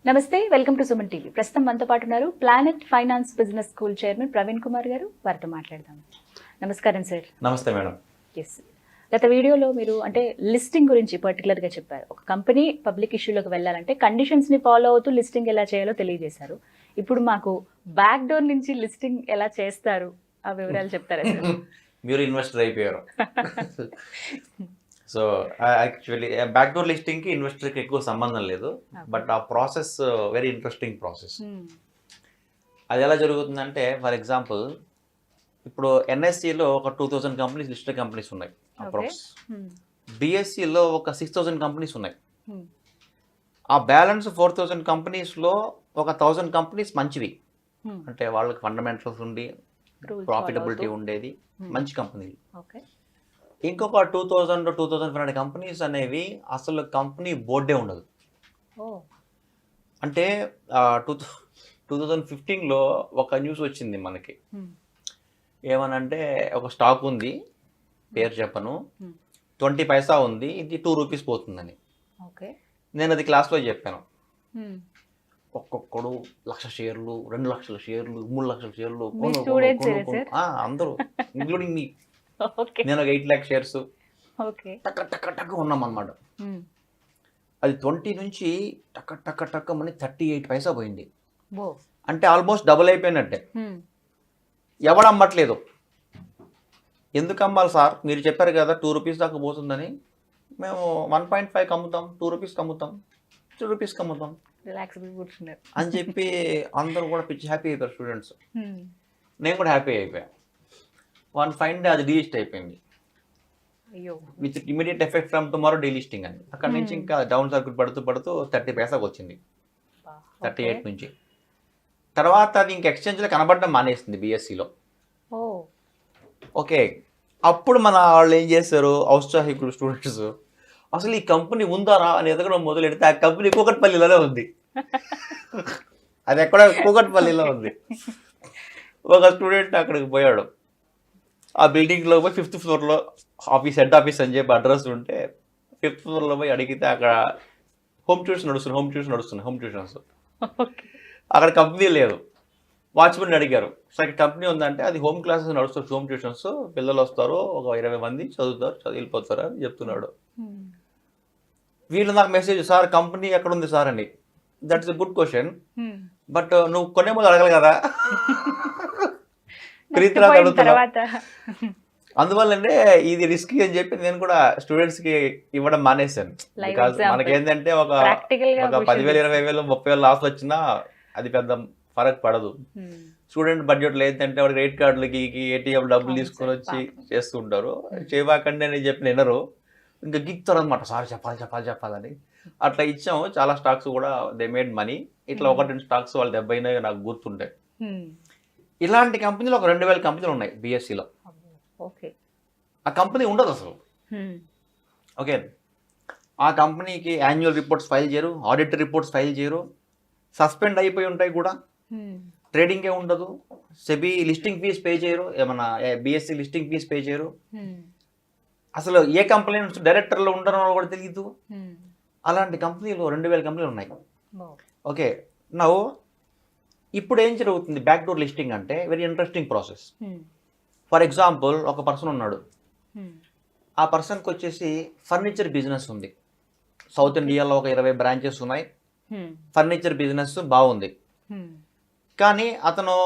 నమస్తే, welcome to Suman TV. ప్రస్తుతం మనతో పాటు ఉన్నారు planet finance business school chairman Praveen Kumar గారు. వారితో మాట్లాడదాం. నమస్కారం సార్. నమస్తే మేడం. ఎస్, గత వీడియోలో మీరు అంటే లిస్టింగ్ గురించి పర్టికులర్గా చెప్పారు. ఒక కంపెనీ పబ్లిక్ ఇష్యూలోకి వెళ్ళాలంటే కండిషన్స్ని ఫాలో అవుతూ లిస్టింగ్ ఎలా చేయాలో తెలియజేశారు. ఇప్పుడు మాకు బ్యాక్ డోర్ నుంచి లిస్టింగ్ ఎలా చేస్తారు ఆ వివరాలు చెప్తారా సార్? మీరు ఇన్వెస్టర్ అయిపోయారు. సో యాక్చువల్లీ బ్యాక్ డోర్ లిస్టింగ్కి ఇన్వెస్టర్కి ఎక్కువ సంబంధం లేదు, బట్ ఆ ప్రాసెస్ వెరీ ఇంట్రెస్టింగ్ ప్రాసెస్. అది ఎలా జరుగుతుందంటే, ఫర్ ఎగ్జాంపుల్ ఇప్పుడు ఎన్ఎస్సిలో ఒక 2000 కంపెనీస్ లిస్టెడ్ కంపెనీస్ ఉన్నాయి అప్రాక్స్. బిఎస్సిలో ఒక 6000 కంపెనీస్ ఉన్నాయి. ఆ బ్యాలెన్స్ 4000 కంపెనీస్లో ఒక 1000 కంపెనీస్ మంచివి, అంటే వాళ్ళకి ఫండమెంటల్స్ ఉండి ప్రాఫిటబిలిటీ ఉండేది మంచి కంపెనీలు. ఇంకొక 2000-2500 కంపెనీస్ అనేవి అసలు కంపెనీ బోర్డే ఉండదు. అంటే 2015లో ఒక న్యూస్ వచ్చింది మనకి, ఏమనంటే ఒక స్టాక్ ఉంది, పేరు చెప్పను, 20 పైసా ఉంది, ఇది 2 రూపీస్ పోతుందని. నేను అది క్లాస్లో చెప్పాను. ఒక్కొక్కడు 1,00,000 షేర్లు, 2,00,000 షేర్లు, 3,00,000 షేర్లు, అందరూ ఇంక్లూడింగ్ మీ. నేను ఒక 8 lakh షేర్స్ టక్క టక్క టక్క ఉన్నాం అన్నమాట. అది 20 నుంచి టక్క టక్క టక్క మని 38 పైసా పోయింది. అంటే ఆల్మోస్ట్ డబుల్ అయిపోయినట్టే. ఎవడు అమ్మట్లేదు. ఎందుకు అమ్మాలి సార్, మీరు చెప్పారు కదా 2 రూపీస్ దాకా పోతుందని. మేము 1.5 అమ్ముతాం, 2 రూపీస్కి అమ్ముతాం, 2 రూపీస్కి అమ్ముతాం అని చెప్పి అందరూ కూడా పిచ్చి హ్యాపీ అయిపోయారు స్టూడెంట్స్. నేను కూడా హ్యాపీ అయిపోయా. వన్ ఫైన్ డే అది డీలిస్ట్ అయిపోయింది, with immediate effect from tomorrow delisting అని. అక్కడ నుంచి ఇంకా డౌన్ సర్క్యూట్ పడుతూ పడుతూ 30 పైసాకి వచ్చింది, 38 నుంచి. తర్వాత అది ఇంక ఎక్స్చేంజ్లో కనబడడం మానేస్తుంది బిఎస్సిలో. ఓకే, అప్పుడు మన వాళ్ళు ఏం చేశారు, ఔత్సాహికులు స్టూడెంట్స్, అసలు ఈ కంపెనీ ఉందారా అని ఎదగడం మొదలెడితే ఆ కంపెనీ కూకట్పల్లిలోనే ఉంది. అది ఎక్కడ కూకట్పల్లిలో ఉంది. ఒక స్టూడెంట్ అక్కడికి పోయాడు. ఆ బిల్డింగ్లో పోయి 5th ఫ్లోర్లో ఆఫీస్, హెడ్ ఆఫీస్ అని చెప్పి అడ్రస్ ఉంటే 5th ఫ్లోర్లో పోయి అడిగితే అక్కడ హోమ్ ట్యూషన్స్ అక్కడ కంపెనీ లేదు. వాచ్మెన్ అడిగారు, సరే కంపెనీ ఉందంటే అది హోమ్ క్లాసెస్ నడుస్తుంది, హోమ్ ట్యూషన్స్, పిల్లలు వస్తారు, ఒక 20 మంది చదువుతారు, వెళ్ళిపోతారు అని చెప్తున్నాడు. వీళ్ళు నాకు మెసేజ్, సార్ కంపెనీ ఎక్కడ ఉంది సార్ అని. That's a good question, but నువ్వు కొనే ముందు అడగాలి కదా. అందువల్లనే ఇది రిస్క్ అని చెప్పి నేను కూడా స్టూడెంట్స్ కి ఇవ్వడం మానేశాను. బికాజ్ మనకేంటంటే ఒక 10,000, 20,000, 30,000 లాస్ వచ్చినా అది పెద్ద ఫరక్ పడదు. స్టూడెంట్ బడ్జెట్లో ఏంటంటే వాడు క్రెడిట్ కార్డులకి, ఏటీఎం డబ్బులు తీసుకొని వచ్చి చేస్తుంటారు. చేయవాకండి అని చెప్పిన వినరు, ఇంకా గిక్తారు అనమాట, సార్ చెప్పాలని. అట్లా ఇచ్చాము. చాలా స్టాక్స్ కూడా దే మేడ్ మనీ. ఇట్లా 1-2 స్టాక్స్ వాళ్ళు 70 నాకు గుర్తుంటాయి. ఇలాంటి కంపెనీలు ఒక 2,000 కంపెనీలు ఉన్నాయి బిఎస్సిలో. ఆ కంపెనీ ఉండదు అసలు. ఓకే, ఆ కంపెనీకి యాన్యువల్ రిపోర్ట్స్ ఫైల్ చేయరు, ఆడిట్ రిపోర్ట్స్ ఫైల్ చేయరు, సస్పెండ్ అయిపోయి ఉంటాయి కూడా, ట్రేడింగే ఉండదు, సెబీ లిస్టింగ్ ఫీజ్ పే చేయరు, ఏమన్నా బిఎస్సి లిస్టింగ్ ఫీజ్ పే చేయరు. అసలు ఏ కంపెనీ డైరెక్టర్లు ఉండడం కూడా తెలియదు. అలాంటి కంపెనీలు 2,000 కంపెనీలు ఉన్నాయి. ఓకే, నౌ ఇప్పుడు ఏం జరుగుతుంది, బ్యాక్ డోర్ లిస్టింగ్ అంటే very interesting process. For example ఒక పర్సన్ ఉన్నాడు, ఆ పర్సన్కి వచ్చేసి ఫర్నిచర్ బిజినెస్ ఉంది. సౌత్ ఇండియాలో ఒక 20 బ్రాంచెస్ ఉన్నాయి. ఫర్నిచర్ బిజినెస్ బాగుంది, కానీ అతను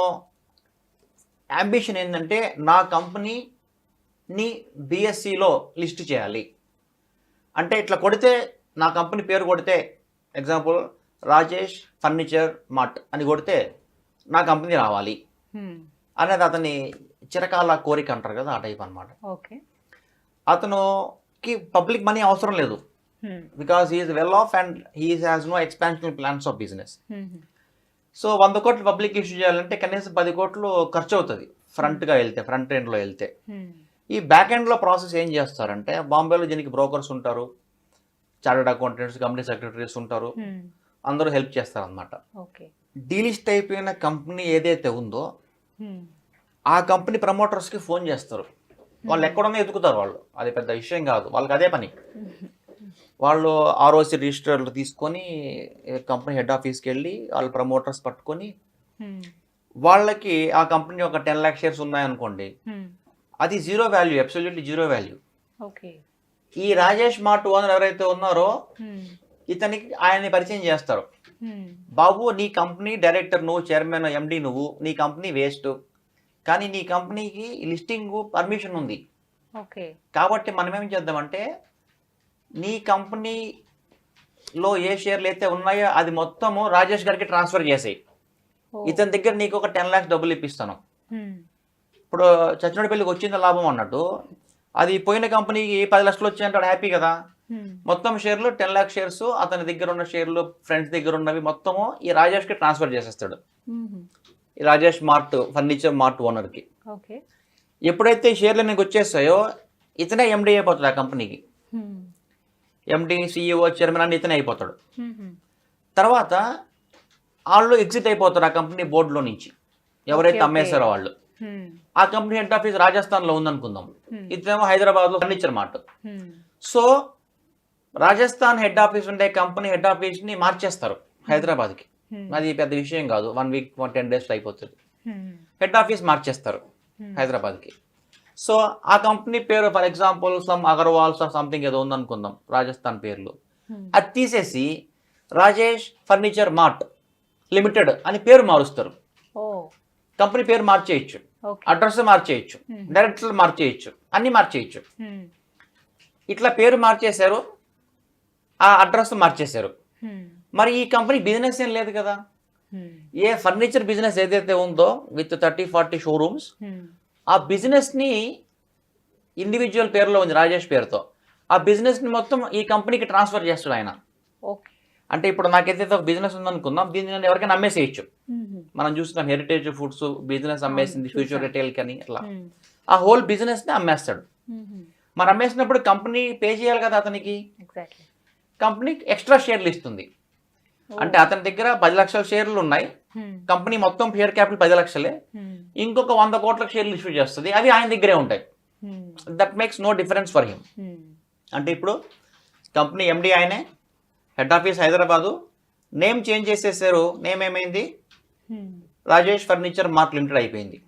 అంబిషన్ ఏంటంటే నా కంపెనీని బిఎస్సిలో లిస్ట్ చేయాలి. అంటే ఇట్లా కొడితే, నా కంపెనీ పేరు కొడితే, ఎగ్జాంపుల్ రాజేష్ ఫర్నిచర్ మార్ట్ అని కొడితే నా కంపెనీ రావాలి అనేది అతని చిరకాల కోరిక అంటారు కదా, ఆ టైప్ అనమాట. అతనుకి పబ్లిక్ మనీ అవసరం లేదు, because he's well off and he has no expansion plans of business. So 100 కోట్లు పబ్లిక్ ఇష్యూ చేయాలంటే కనీసం 10 కోట్లు ఖర్చు అవుతుంది ఫ్రంట్ ఎండ్లో వెళ్తే. ఈ బ్యాక్ ఎండ్లో ప్రాసెస్ ఏం చేస్తారంటే, బాంబేలో దీనికి బ్రోకర్స్ ఉంటారు, చార్టర్డ్ అకౌంటెంట్స్, కంపెనీ సెక్రటరీస్ ఉంటారు, అందరూ హెల్ప్ చేస్తారు అనమాట. డీలిస్ట్ అయిపోయిన కంపెనీ ఏదైతే ఉందో ఆ కంపెనీ ప్రమోటర్స్కి ఫోన్ చేస్తారు. వాళ్ళు ఎక్కడున్నా ఎదుగుతారు వాళ్ళు, అది పెద్ద విషయం కాదు, వాళ్ళకి అదే పని. వాళ్ళు ఆర్ఓసి రిజిస్టర్లు తీసుకొని కంపెనీ హెడ్ ఆఫీస్కి వెళ్ళి వాళ్ళు ప్రమోటర్స్ పట్టుకొని వాళ్ళకి ఆ కంపెనీ ఒక 10 lakh షేర్స్ ఉన్నాయనుకోండి, అది zero value, absolutely zero value. ఈ రాజేష్ మార్ట్ ఓనర్ ఎవరైతే ఉన్నారో ఇతనికి ఆయన్ని పరిచయం చేస్తారు. బాబు, నీ కంపెనీ డైరెక్టర్ నువ్వు, చైర్మన్ ఎండి నువ్వు, నీ కంపెనీ వేస్ట్, కానీ నీ కంపెనీకి లిస్టింగ్ పర్మిషన్ ఉంది. కాబట్టి మనం ఏం చేద్దామంటే నీ కంపెనీలో ఏ షేర్లు అయితే ఉన్నాయో అది మొత్తము రాజేష్ గారికి ట్రాన్స్ఫర్ చేసేయి. ఇతని దగ్గర నీకు ఒక 10 lakhs డబ్బులు ఇప్పిస్తాను. ఇప్పుడు చచ్చినోడిపల్లికి వచ్చింది లాభం అన్నట్టు, అది పోయిన కంపెనీకి 10 లక్షలు వచ్చాయంటాడు, హ్యాపీ కదా. మొత్తం షేర్లు 10 lakh షేర్స్ అతని దగ్గర ఉన్న షేర్లు, ఫ్రెండ్స్ దగ్గర ఉన్నవి మొత్తము ఈ రాజేష్కి ట్రాన్స్ఫర్ చేసేస్తాడు, ఈ రాజేష్ మార్ట్ ఫర్నిచర్ మార్ట్ ఓనర్కి. ఎప్పుడైతే ఈ షేర్లు నీకు వచ్చేస్తాయో ఇతనే ఎండి అయిపోతాడు ఆ కంపెనీకి. ఎండి, సిఇఓ, చైర్మన్ అని ఇతనే అయిపోతాడు. తర్వాత వాళ్ళు ఎగ్జిట్ అయిపోతారు ఆ కంపెనీ బోర్డులో నుంచి, ఎవరైతే అమ్మేశారో వాళ్ళు. ఆ కంపెనీ హెడ్ ఆఫీస్ రాజస్థాన్లో ఉందనుకుందాం, ఇతనేమో హైదరాబాద్లో furniture mart. So Rajasthan head office ఉండే కంపెనీ హెడ్ ఆఫీస్ని మార్చేస్తారు హైదరాబాద్కి. అది పెద్ద విషయం కాదు, 1 week 10 days అయిపోతుంది. హెడ్ ఆఫీస్ మార్చేస్తారు హైదరాబాద్కి. సో ఆ కంపెనీ పేరు for example some Agarwals something ఏదో ఉందనుకుందాం రాజస్థాన్ పేర్లు, అది తీసేసి రాజేష్ ఫర్నిచర్ మార్ట్ లిమిటెడ్ అని పేరు మారుస్తారు. కంపెనీ పేరు మార్చేయచ్చు, అడ్రస్ మార్చేయచ్చు, డైరెక్టర్లు మార్చేయచ్చు, అన్ని మార్చేయచ్చు. ఇట్లా పేరు మార్చేశారు, ఆ అడ్రస్ మార్చేశారు. మరి ఈ కంపెనీ బిజినెస్ ఏం లేదు కదా. ఏ ఫర్నిచర్ బిజినెస్ ఏదైతే ఉందో విత్ 30-40 షోరూమ్స్, ఆ బిజినెస్ని ఇండివిజువల్ పేరులో ఉంది రాజేష్ పేరుతో, ఆ బిజినెస్ని మొత్తం ఈ కంపెనీకి ట్రాన్స్ఫర్ చేస్తాడు ఆయన. అంటే ఇప్పుడు నాకైతే ఒక బిజినెస్ ఉందనుకుందాం, దీన్ని ఎవరికైనా అమ్మేసేయచ్చు. మనం చూస్తున్నాం హెరిటేజ్ ఫుడ్స్ బిజినెస్ అమ్మేసింది ఫ్యూచర్ రిటైల్ అని, అట్లా ఆ హోల్ బిజినెస్ని అమ్మేస్తాడు. మరి అమ్మేసినప్పుడు కంపెనీ పే చేయాలి కదా అతనికి. కంపెనీ ఎక్స్ట్రా షేర్లు ఇస్తుంది. అంటే అతని దగ్గర 10 లక్షల షేర్లు ఉన్నాయి, కంపెనీ మొత్తం షేర్ క్యాపిటల్ 10 లక్షలే, ఇంకొక 100 కోట్ల షేర్లు ఇష్యూ చేస్తుంది, అవి ఆయన దగ్గరే ఉంటాయి. That makes no difference for him. అంటే ఇప్పుడు కంపెనీ ఎండి ఆయనే, head office Hyderabad, name change చేసేసారు. నేమ్ ఏమైంది, రాజేష్ ఫర్నిచర్ మార్ట్ లిమిటెడ్ అయిపోయింది.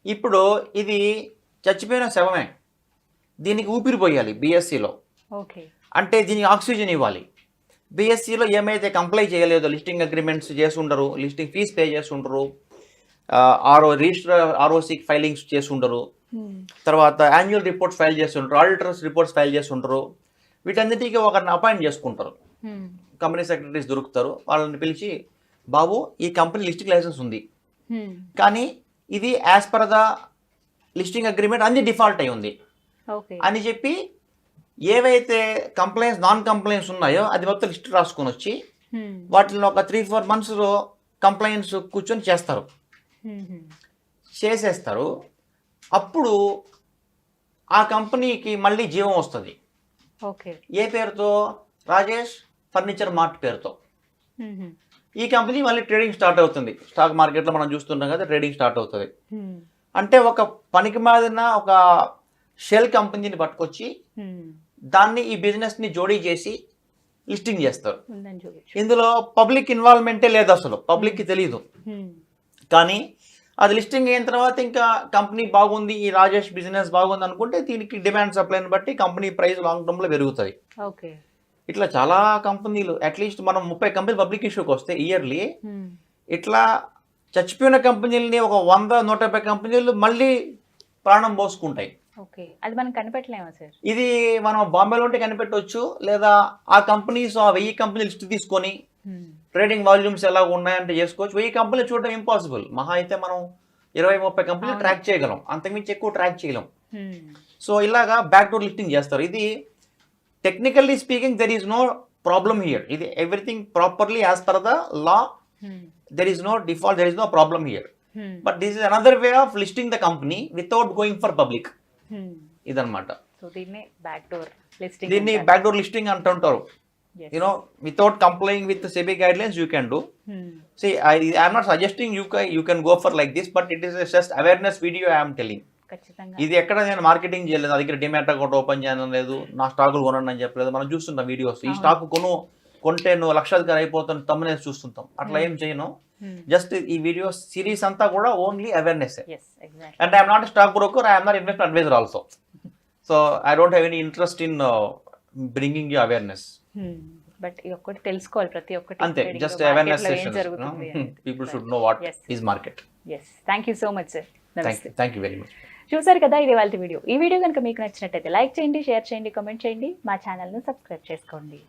ఇప్పుడు ఇది చచ్చిపోయిన శవమే, దీనికి ఊపిరి పోయాలి బిఎస్సిలో. అంటే దీనికి ఆక్సిజన్ ఇవ్వాలి. బిఎస్సిలో ఏమైతే కంప్లై చేయలేదో, లిస్టింగ్ అగ్రిమెంట్స్ చేసి ఉండరు, లిస్టింగ్ ఫీజ్ పే చేసి ఉండరు, రిజిస్టర్ ఆర్ఓసి ఫైలింగ్స్ చేసి ఉండరు, తర్వాత యాన్యువల్ రిపోర్ట్స్ ఫైల్ చేసి ఉండరు, ఆడిటర్స్ రిపోర్ట్స్ ఫైల్ చేసి ఉండరు. వీటన్నిటికీ ఒకరిని అపాయింట్ చేసుకుంటారు, కంపెనీ సెక్రటరీస్ దొరుకుతారు. వాళ్ళని పిలిచి, బాబు ఈ కంపెనీ లిస్టింగ్ లైసెన్స్ ఉంది, కానీ ఇది as per the listing agreement అన్ని డిఫాల్ట్ అయి ఉంది అని చెప్పి ఏవైతే కంప్లైంట్స్ నాన్ కంప్లైంట్స్ ఉన్నాయో అది మొత్తం లిస్ట్ రాసుకొని వచ్చి వాటిని ఒక 3-4 months కంప్లైంట్స్ కూర్చొని చేసేస్తారు. అప్పుడు ఆ కంపెనీకి మళ్ళీ జీవం వస్తుంది. ఏ పేరుతో, రాజేష్ ఫర్నిచర్ మార్ట్ పేరుతో. ఈ కంపెనీ మళ్ళీ ట్రేడింగ్ స్టార్ట్ అవుతుంది, స్టాక్ మార్కెట్లో మనం చూస్తున్నాం కదా, ట్రేడింగ్ స్టార్ట్ అవుతుంది. అంటే ఒక పనికి మాదిన ఒక షెల్ కంపెనీని పట్టుకొచ్చి దాన్ని ఈ బిజినెస్ని జోడీ చేసి లిస్టింగ్ చేస్తారు. ఇందులో పబ్లిక్ ఇన్వాల్వ్మెంటే లేదు, అసలు పబ్లిక్కి తెలియదు. కానీ అది లిస్టింగ్ అయిన తర్వాత ఇంకా కంపెనీ బాగుంది, ఈ రాజేష్ బిజినెస్ బాగుంది అనుకుంటే దీనికి డిమాండ్ సప్లైని బట్టి కంపెనీ ప్రైస్ లాంగ్ టర్మ్లో పెరుగుతుంది. ఇట్లా చాలా కంపెనీలు, అట్లీస్ట్ మనం 30 కంపెనీలు పబ్లిక్ ఇష్యూకి వస్తే ఇయర్లీ, ఇట్లా చచ్చిపోయిన కంపెనీలని ఒక 100-150 కంపెనీలు మళ్ళీ ప్రాణం పోసుకుంటాయి. అది మనం కనిపెట్టలేమా సార్? ఇది మనం బాంబేలో ఉంటే కనిపెట్టవచ్చు, లేదా ఆ కంపెనీస్ 1000 కంపెనీలు లిస్ట్ తీసుకొని ట్రేడింగ్ వాల్యూమ్స్ ఎలా ఉన్నాయంటే చేసుకోవచ్చు. 1000 కంపెనీలు చూడడం ఇంపాసిబుల్. మహా అయితే మనం 20-30 కంపెనీలు ట్రాక్ చేయగలం, అంతకుమించి ఎక్కువ ట్రాక్ చేయలేం. సో ఇలాగా బ్యాక్ డోర్ లిస్టింగ్ చేస్తారు. ఇది technically speaking there is no problem here. ఇది everything properly as per the law, there is no default, there is no problem here. But this is another way of listing the company without going for public. ఇదన్నమాట. దీన్ని back door listing అంటుంటారు. Without complying with the SEBI guidelines, you can do. See, I am not suggesting you can go for like this, but it is just awareness video I am telling. ఖచ్చితంగా. ఇది ఎక్కడ నేను marketing చేయలేదు, నా దగ్గర demat account open చేయడం లేదు, నా స్టాకులు కొనండి అని చెప్పలేదు. మనం చూస్తుంటాం వీడియోస్, ఈ స్టాక్ కొంటే నువ్వు లక్షాధికారి అయిపోతాను తమ్మునేసి చూస్తుంటాం. అట్లా ఏం చేయను. జస్ట్ ఈ వీడియో సిరీస్ అంతా కూడా only awareness. And I'm not stock broker, I'm not investment advisor also. So I don't have any interest in bringing you awareness. But ఇది ఒక్కటి తెలుసుకోవాలి ప్రతి ఒక్కటి. అంతే, just awareness sessions. People should know what is market. Thank you so much sir. Thank you very much. చూసారు కదా, ఇది వాళ్ళ వీడియో. ఈ వీడియో కనుక మీకు నచ్చినట్టయితే లైక్ చేయండి, షేర్ చేయండి, కామెంట్ చేయండి, మా ఛానల్ను సబ్స్క్రైబ్ చేసుకోండి.